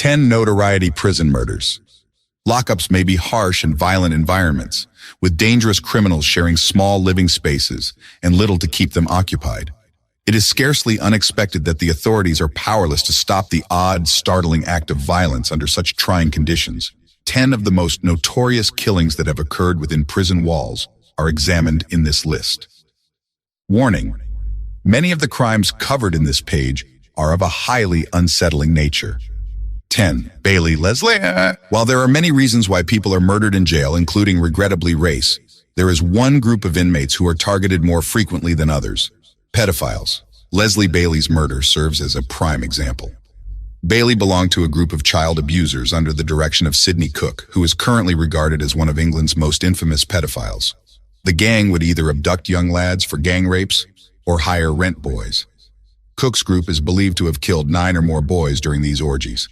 10 Notoriety prison murders. Lockups may be harsh and violent environments, with dangerous criminals sharing small living spaces and little to keep them occupied. It is scarcely unexpected that the authorities are powerless to stop the odd, startling act of violence under such trying conditions. 10 of the most notorious killings that have occurred within prison walls are examined in this list. Warning: many of the crimes covered in this page are of a highly unsettling nature. 10. Bailey Leslie. While there are many reasons why people are murdered in jail, including regrettably race, there is one group of inmates who are targeted more frequently than others: pedophiles. Leslie Bailey's murder serves as a prime example. Bailey belonged to a group of child abusers under the direction of Sidney Cook, who is currently regarded as one of England's most infamous pedophiles. The gang would either abduct young lads for gang rapes or hire rent boys. Cook's group is believed to have killed 9 or more boys during these orgies.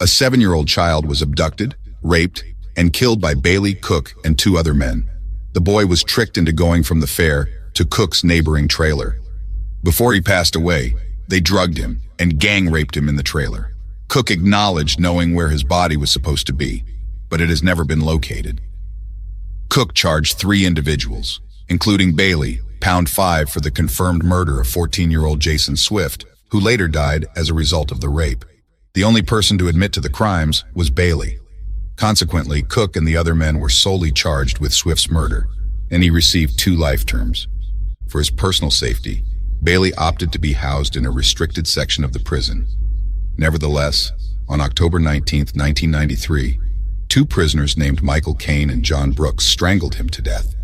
A 7-year-old child was abducted, raped, and killed by Bailey, Cook, and 2 other men. The boy was tricked into going from the fair to Cook's neighboring trailer. Before he passed away, they drugged him and gang raped him in the trailer. Cook acknowledged knowing where his body was supposed to be, but it has never been located. Cook charged 3 individuals, including Bailey, pound 5 for the confirmed murder of 14-year-old Jason Swift, who later died as a result of the rape. The only person to admit to the crimes was Bailey. Consequently, Cook and the other men were solely charged with Swift's murder, and he received 2 life terms. For his personal safety, Bailey opted to be housed in a restricted section of the prison. Nevertheless, on October 19, 1993, 2 prisoners named Michael Caine and John Brooks strangled him to death.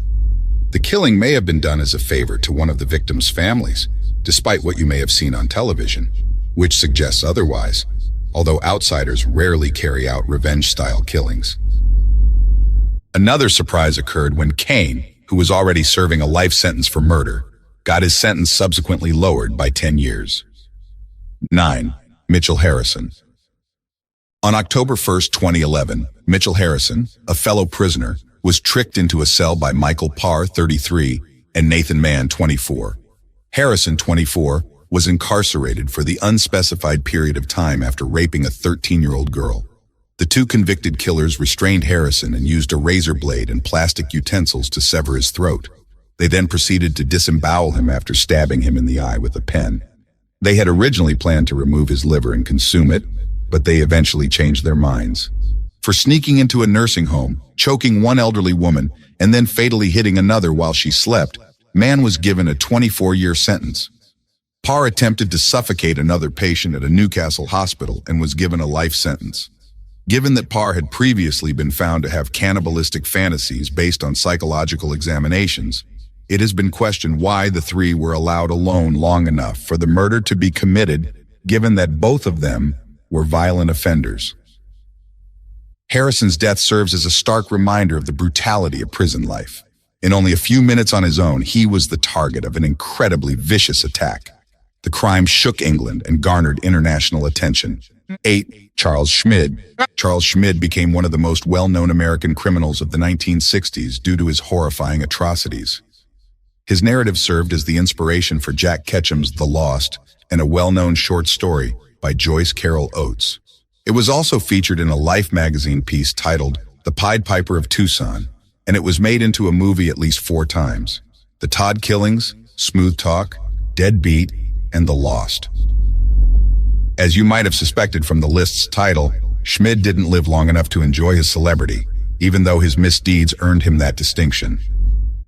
The killing may have been done as a favor to one of the victims' families, despite what you may have seen on television, which suggests otherwise, although outsiders rarely carry out revenge-style killings. Another surprise occurred when Caine, who was already serving a life sentence for murder, got his sentence subsequently lowered by 10 years. 9. Mitchell Harrison. On October 1, 2011, Mitchell Harrison, a fellow prisoner, was tricked into a cell by Michael Parr, 33, and Nathan Mann, 24. Harrison, 24, was incarcerated for the unspecified period of time after raping a 13-year-old girl. The 2 convicted killers restrained Harrison and used a razor blade and plastic utensils to sever his throat. They then proceeded to disembowel him after stabbing him in the eye with a pen. They had originally planned to remove his liver and consume it, but they eventually changed their minds. For sneaking into a nursing home, choking one elderly woman, and then fatally hitting another while she slept, Mann was given a 24-year sentence. Parr attempted to suffocate another patient at a Newcastle hospital and was given a life sentence. Given that Parr had previously been found to have cannibalistic fantasies based on psychological examinations, it has been questioned why the 3 were allowed alone long enough for the murder to be committed, given that both of them were violent offenders. Harrison's death serves as a stark reminder of the brutality of prison life. In only a few minutes on his own, he was the target of an incredibly vicious attack. The crime shook England and garnered international attention. 8. Charles Schmid. Charles Schmid became one of the most well-known American criminals of the 1960s due to his horrifying atrocities. His narrative served as the inspiration for Jack Ketchum's The Lost and a well-known short story by Joyce Carol Oates. It was also featured in a Life magazine piece titled The Pied Piper of Tucson, and it was made into a movie at least 4 times: The Todd Killings, Smooth Talk, Dead Beat, and The Lost. As you might have suspected from the list's title, Schmid didn't live long enough to enjoy his celebrity, even though his misdeeds earned him that distinction.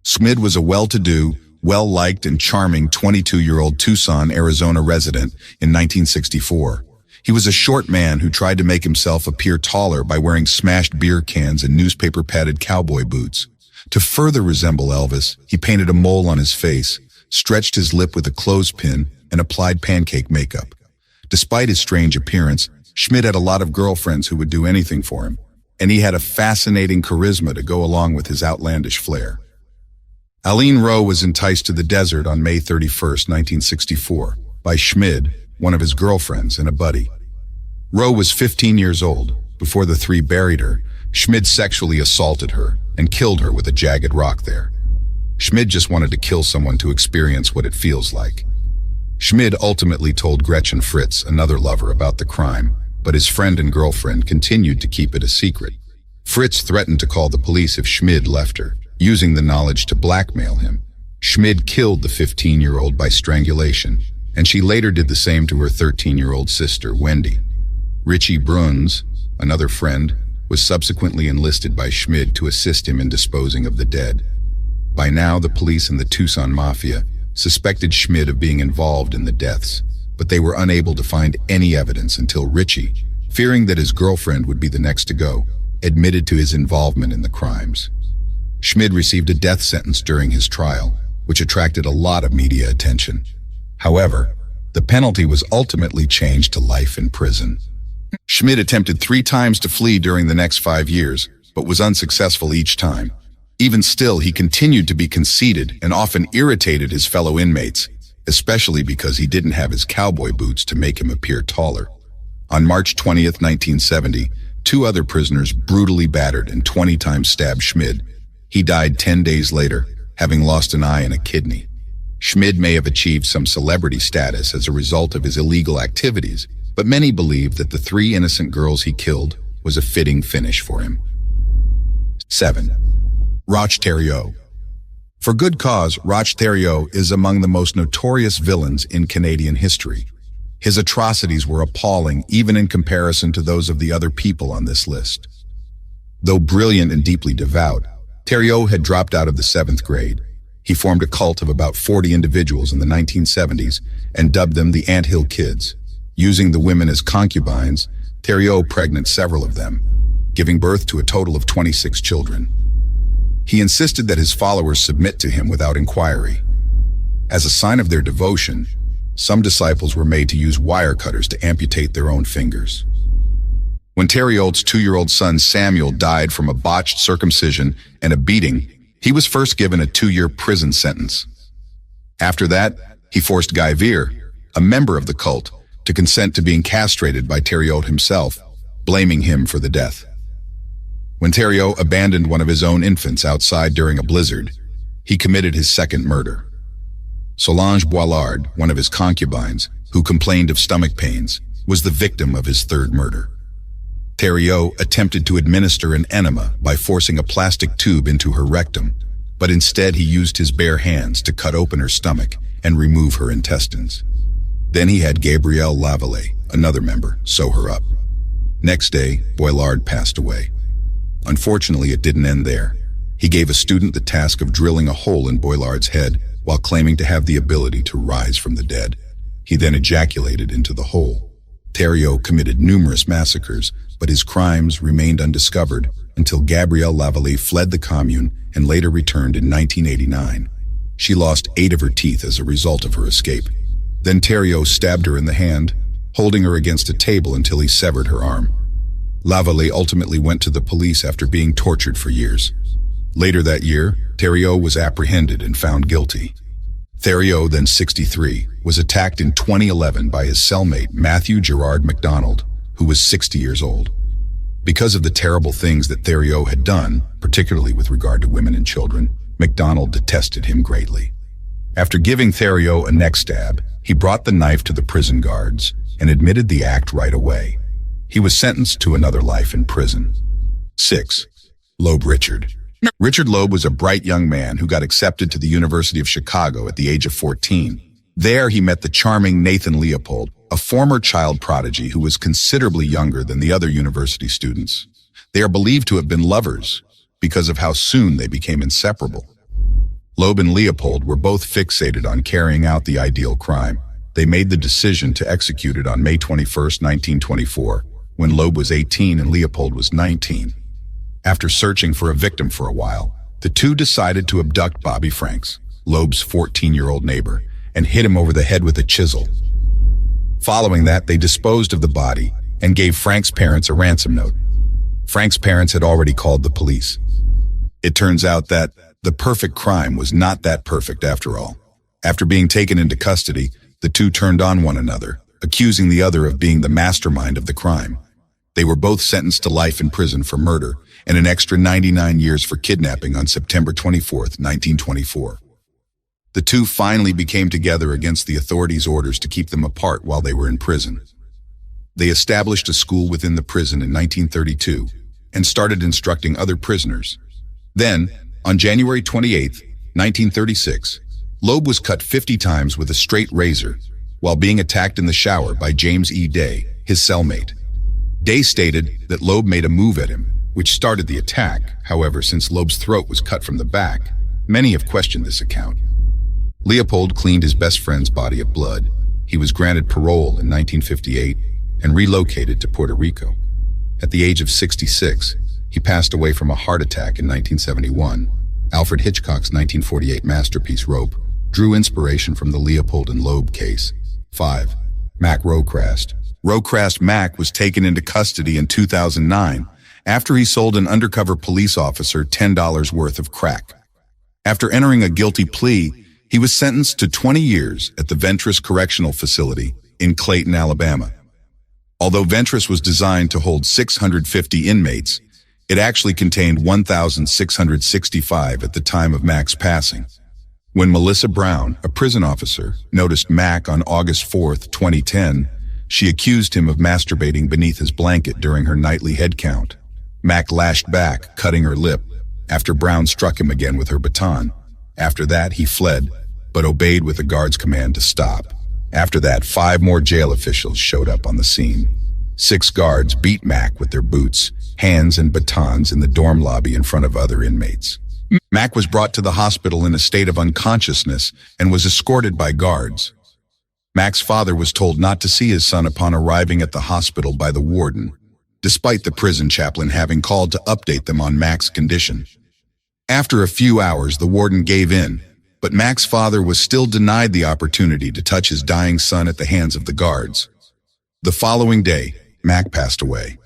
Schmid was a well-to-do, well-liked, and charming 22-year-old Tucson, Arizona resident in 1964. He was a short man who tried to make himself appear taller by wearing smashed beer cans and newspaper-padded cowboy boots. To further resemble Elvis, he painted a mole on his face, stretched his lip with a clothespin, and applied pancake makeup. Despite his strange appearance, Schmid had a lot of girlfriends who would do anything for him, and he had a fascinating charisma to go along with his outlandish flair. Aline Rowe was enticed to the desert on May 31, 1964, by Schmid, one of his girlfriends and a buddy. Rowe was 15 years old. Before the 3 buried her, Schmid sexually assaulted her and killed her with a jagged rock there. Schmid just wanted to kill someone to experience what it feels like. Schmid ultimately told Gretchen Fritz, another lover, about the crime, but his friend and girlfriend continued to keep it a secret. Fritz threatened to call the police if Schmid left her, using the knowledge to blackmail him. Schmid killed the 15-year-old by strangulation, and she later did the same to her 13-year-old sister, Wendy. Richie Bruns, another friend, was subsequently enlisted by Schmid to assist him in disposing of the dead. By now, the police and the Tucson Mafia suspected Schmid of being involved in the deaths, but they were unable to find any evidence until Richie, fearing that his girlfriend would be the next to go, admitted to his involvement in the crimes. Schmid received a death sentence during his trial, which attracted a lot of media attention. However, the penalty was ultimately changed to life in prison. Schmid attempted 3 times to flee during the next 5 years, but was unsuccessful each time. Even still, he continued to be conceited and often irritated his fellow inmates, especially because he didn't have his cowboy boots to make him appear taller. On March 20th, 1970, 2 other prisoners brutally battered and 20 times stabbed Schmid. He died 10 days later, having lost an eye and a kidney. Schmid may have achieved some celebrity status as a result of his illegal activities, but many believe that the 3 innocent girls he killed was a fitting finish for him. 7. Roch Thériault. For good cause, Roch Thériault is among the most notorious villains in Canadian history. His atrocities were appalling even in comparison to those of the other people on this list. Though brilliant and deeply devout, Thériault had dropped out of the 7th grade. He formed a cult of about 40 individuals in the 1970s and dubbed them the Anthill Kids. Using the women as concubines, Thériault pregnant several of them, giving birth to a total of 26 children. He insisted that his followers submit to him without inquiry. As a sign of their devotion, some disciples were made to use wire cutters to amputate their own fingers. When Thériault's 2-year-old son Samuel died from a botched circumcision and a beating, he was first given a 2-year prison sentence. After that, he forced Guy Vere, a member of the cult, to consent to being castrated by Thériault himself, blaming him for the death. When Thériault abandoned one of his own infants outside during a blizzard, he committed his 2nd murder. Solange Boilard, one of his concubines, who complained of stomach pains, was the victim of his 3rd murder. Thériault attempted to administer an enema by forcing a plastic tube into her rectum, but instead he used his bare hands to cut open her stomach and remove her intestines. Then he had Gabrielle Lavallee, another member, sew her up. Next day, Boilard passed away. Unfortunately, it didn't end there. He gave a student the task of drilling a hole in Boilard's head while claiming to have the ability to rise from the dead. He then ejaculated into the hole. Thériault committed numerous massacres, but his crimes remained undiscovered until Gabrielle Lavallee fled the commune and later returned in 1989. She lost 8 of her teeth as a result of her escape. Then Thériault stabbed her in the hand, holding her against a table until he severed her arm. Lavallee ultimately went to the police after being tortured for years. Later that year, Thériault was apprehended and found guilty. Thériault, then 63, was attacked in 2011 by his cellmate Matthew Gerard MacDonald, who was 60 years old. Because of the terrible things that Thériault had done, particularly with regard to women and children, MacDonald detested him greatly. After giving Thériault a neck stab, he brought the knife to the prison guards and admitted the act right away. He was sentenced to another life in prison. 6. Loeb Richard. Richard Loeb was a bright young man who got accepted to the University of Chicago at the age of 14. There he met the charming Nathan Leopold, a former child prodigy who was considerably younger than the other university students. They are believed to have been lovers because of how soon they became inseparable. Loeb and Leopold were both fixated on carrying out the ideal crime. They made the decision to execute it on May 21, 1924, when Loeb was 18 and Leopold was 19. After searching for a victim for a while, the two decided to abduct Bobby Franks, Loeb's 14-year-old neighbor, and hit him over the head with a chisel. Following that, they disposed of the body and gave Frank's parents a ransom note. Frank's parents had already called the police. It turns out that the perfect crime was not that perfect after all. After being taken into custody, the two turned on one another, accusing the other of being the mastermind of the crime. They were both sentenced to life in prison for murder and an extra 99 years for kidnapping on September 24, 1924. The two finally became together against the authorities' orders to keep them apart while they were in prison. They established a school within the prison in 1932 and started instructing other prisoners. Then, on January 28, 1936, Loeb was cut 50 times with a straight razor while being attacked in the shower by James E. Day, his cellmate. Day stated that Loeb made a move at him, which started the attack. However, since Loeb's throat was cut from the back, many have questioned this account. Leopold cleaned his best friend's body of blood. He was granted parole in 1958 and relocated to Puerto Rico. At the age of 66, he passed away from a heart attack in 1971. Alfred Hitchcock's 1948 masterpiece, Rope, drew inspiration from the Leopold and Loeb case. 5. Mack Rocrast. Rocrast Mack was taken into custody in 2009 after he sold an undercover police officer $10 worth of crack. After entering a guilty plea, he was sentenced to 20 years at the Ventris Correctional Facility in Clayton, Alabama. Although Ventris was designed to hold 650 inmates, it actually contained 1,665 at the time of Mack's passing. When Melissa Brown, a prison officer, noticed Mack on August 4, 2010, she accused him of masturbating beneath his blanket during her nightly head count. Mack lashed back, cutting her lip, after Brown struck him again with her baton. After that, he fled, but obeyed with the guard's command to stop. After that, 5 more jail officials showed up on the scene. 6 guards beat Mack with their boots, hands, and batons in the dorm lobby in front of other inmates. Mack was brought to the hospital in a state of unconsciousness and was escorted by guards. Mack's father was told not to see his son upon arriving at the hospital by the warden, despite the prison chaplain having called to update them on Mack's condition. After a few hours, the warden gave in, but Mack's father was still denied the opportunity to touch his dying son at the hands of the guards. The following day, Mack passed away.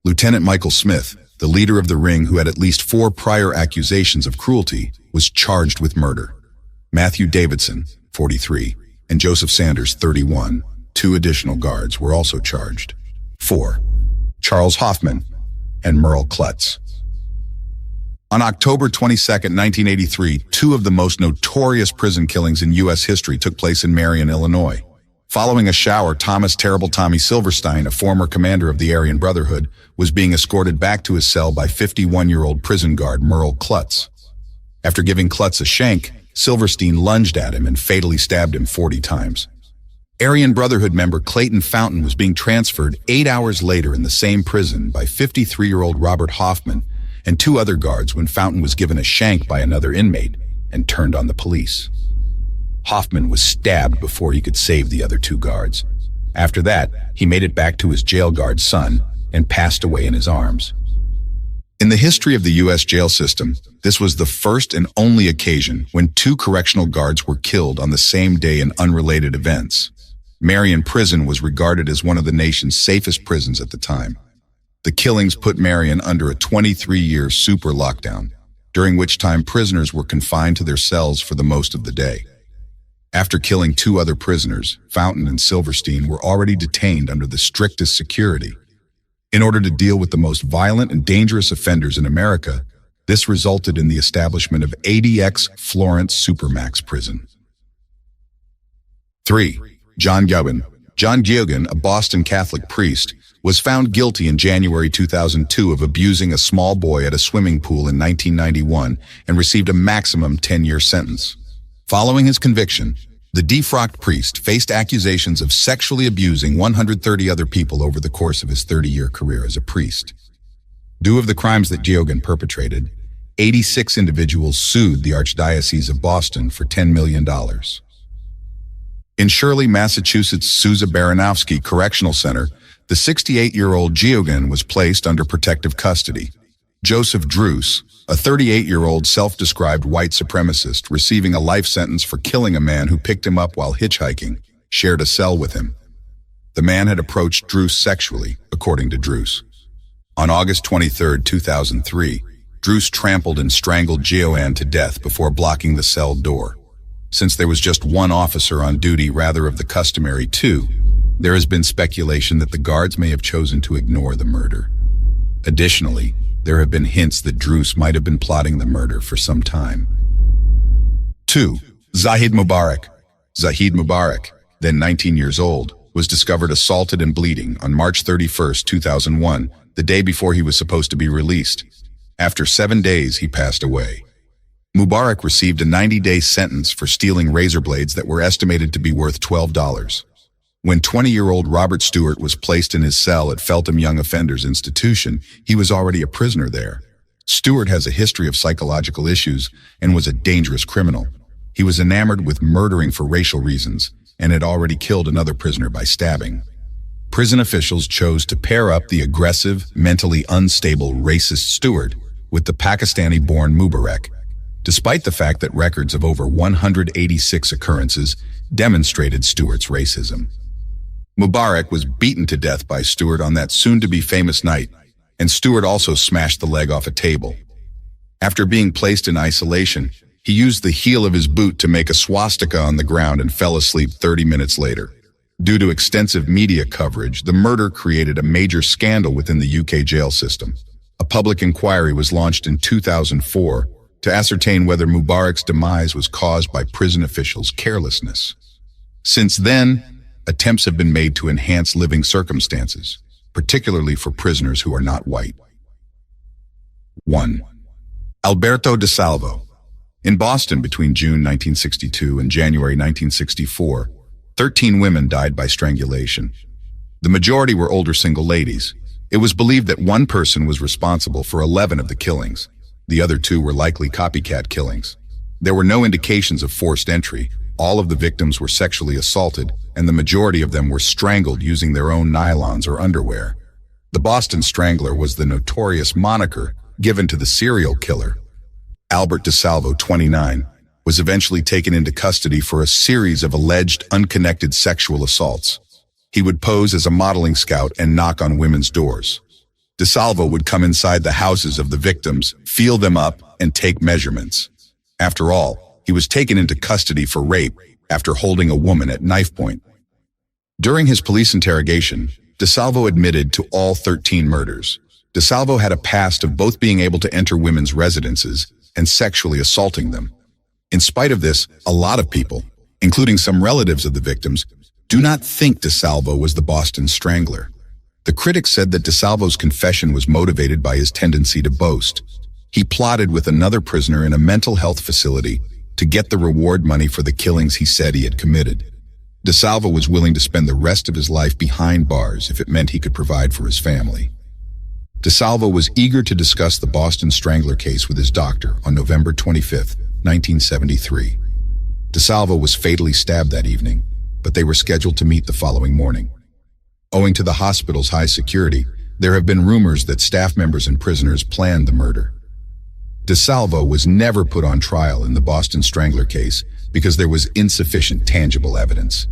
Lieutenant Michael Smith, the leader of the ring who had at least 4 prior accusations of cruelty, was charged with murder. Matthew Davidson, 43, and Joseph Sanders, 31, 2 additional guards, were also charged. 4. Charles Hoffman and Merle Clutts. On October 22, 1983, 2 of the most notorious prison killings in U.S. history took place in Marion, Illinois. Following a shower, Thomas Terrible Tommy Silverstein, a former commander of the Aryan Brotherhood, was being escorted back to his cell by 51-year-old prison guard Merle Clutts. After giving Clutts a shank, Silverstein lunged at him and fatally stabbed him 40 times. Aryan Brotherhood member Clayton Fountain was being transferred 8 hours later in the same prison by 53-year-old Robert Hoffman and 2 other guards when Fountain was given a shank by another inmate and turned on the police. Hoffman was stabbed before he could save the other 2 guards. After that, he made it back to his jail guard son and passed away in his arms. In the history of the U.S. jail system, this was the first and only occasion when 2 correctional guards were killed on the same day in unrelated events. Marion Prison was regarded as one of the nation's safest prisons at the time. The killings put Marion under a 23-year super lockdown, during which time prisoners were confined to their cells for the most of the day. After killing 2 other prisoners, Fountain and Silverstein were already detained under the strictest security. In order to deal with the most violent and dangerous offenders in America, this resulted in the establishment of ADX Florence Supermax Prison. 3. John Geoghan. John Geoghan, a Boston Catholic priest, was found guilty in January 2002 of abusing a small boy at a swimming pool in 1991 and received a maximum 10-year sentence. Following his conviction, the defrocked priest faced accusations of sexually abusing 130 other people over the course of his 30-year career as a priest. Due to the crimes that Geoghan perpetrated, 86 individuals sued the Archdiocese of Boston for $10 million. In Shirley, Massachusetts' Sousa Baranowski Correctional Center, the 68-year-old Geoghan was placed under protective custody. Joseph Druce, a 38-year-old self-described white supremacist receiving a life sentence for killing a man who picked him up while hitchhiking, shared a cell with him. The man had approached Druce sexually, according to Druce. On August 23, 2003, Druce trampled and strangled Geoghan to death before blocking the cell door. Since there was just 1 officer on duty rather of the customary 2, there has been speculation that the guards may have chosen to ignore the murder. Additionally, there have been hints that Druce might have been plotting the murder for some time. 2. Zahid Mubarek. Zahid Mubarek, then 19 years old, was discovered assaulted and bleeding on March 31, 2001, the day before he was supposed to be released. After 7 days, he passed away. Mubarek received a 90-day sentence for stealing razor blades that were estimated to be worth $12. When 20-year-old Robert Stewart was placed in his cell at Feltham Young Offenders Institution, he was already a prisoner there. Stewart has a history of psychological issues and was a dangerous criminal. He was enamored with murdering for racial reasons and had already killed another prisoner by stabbing. Prison officials chose to pair up the aggressive, mentally unstable racist Stewart with the Pakistani-born Mubarek, despite the fact that records of over 186 occurrences demonstrated Stewart's racism. Mubarek was beaten to death by Stewart on that soon-to-be famous night, and Stewart also smashed the leg off a table. After being placed in isolation, he used the heel of his boot to make a swastika on the ground and fell asleep 30 minutes later. Due to extensive media coverage, the murder created a major scandal within the UK jail system. A public inquiry was launched in 2004 to ascertain whether Mubarek's demise was caused by prison officials' carelessness. Since then, attempts have been made to enhance living circumstances, particularly for prisoners who are not white. 1. Alberto DeSalvo. In Boston between June 1962 and January 1964, 13 women died by strangulation. The majority were older single ladies. It was believed that one person was responsible for 11 of the killings. The other 2 were likely copycat killings. There were no indications of forced entry. All of the victims were sexually assaulted, and the majority of them were strangled using their own nylons or underwear. The Boston Strangler was the Notorious moniker given to the serial killer. Albert DeSalvo, 29, was eventually taken into custody for a series of alleged unconnected sexual assaults. He would pose as a modeling scout and knock on women's doors. DeSalvo would come inside the houses of the victims, feel them up, and take measurements. After all, he was taken into custody for rape after holding a woman at knife point. During his police interrogation, DeSalvo admitted to all 13 murders. DeSalvo had a past of both being able to enter women's residences and sexually assaulting them. In spite of this, a lot of people, including some relatives of the victims, do not think DeSalvo was the Boston Strangler. The critics said that DeSalvo's confession was motivated by his tendency to boast. He plotted with another prisoner in a mental health facility to get the reward money for the killings he said he had committed. DeSalvo was willing to spend the rest of his life behind bars if it meant he could provide for his family. DeSalvo was eager to discuss the Boston Strangler case with his doctor on November 25, 1973. DeSalvo was fatally stabbed that evening, but they were scheduled to meet the following morning. Owing to the hospital's high security, there have been rumors that staff members and prisoners planned the murder. DeSalvo was never put on trial in the Boston Strangler case because there was insufficient tangible evidence.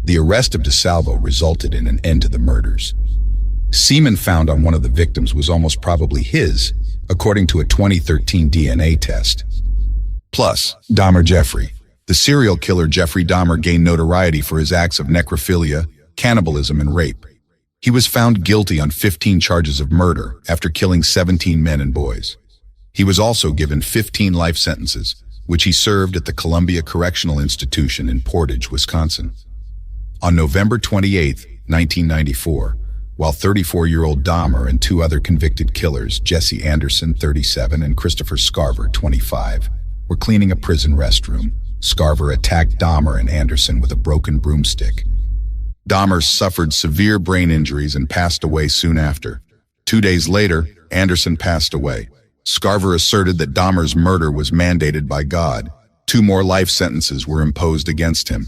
The arrest of DeSalvo resulted in an end to the murders. Semen found on one of the victims was almost probably his, according to a 2013 DNA test. Plus, Dahmer Jeffrey. The serial killer Jeffrey Dahmer gained notoriety for his acts of necrophilia, cannibalism, and rape. He was found guilty on 15 charges of murder after killing 17 men and boys. He was also given 15 life sentences, which he served at the Columbia Correctional Institution in Portage, Wisconsin. On November 28, 1994, while 34-year-old Dahmer and 2 other convicted killers, Jesse Anderson, 37, and Christopher Scarver, 25, were cleaning a prison restroom, Scarver attacked Dahmer and Anderson with a broken broomstick. Dahmer suffered severe brain injuries and passed away soon after. 2 days later, Anderson passed away. Scarver asserted that Dahmer's murder was mandated by God. 2 more life sentences were imposed against him.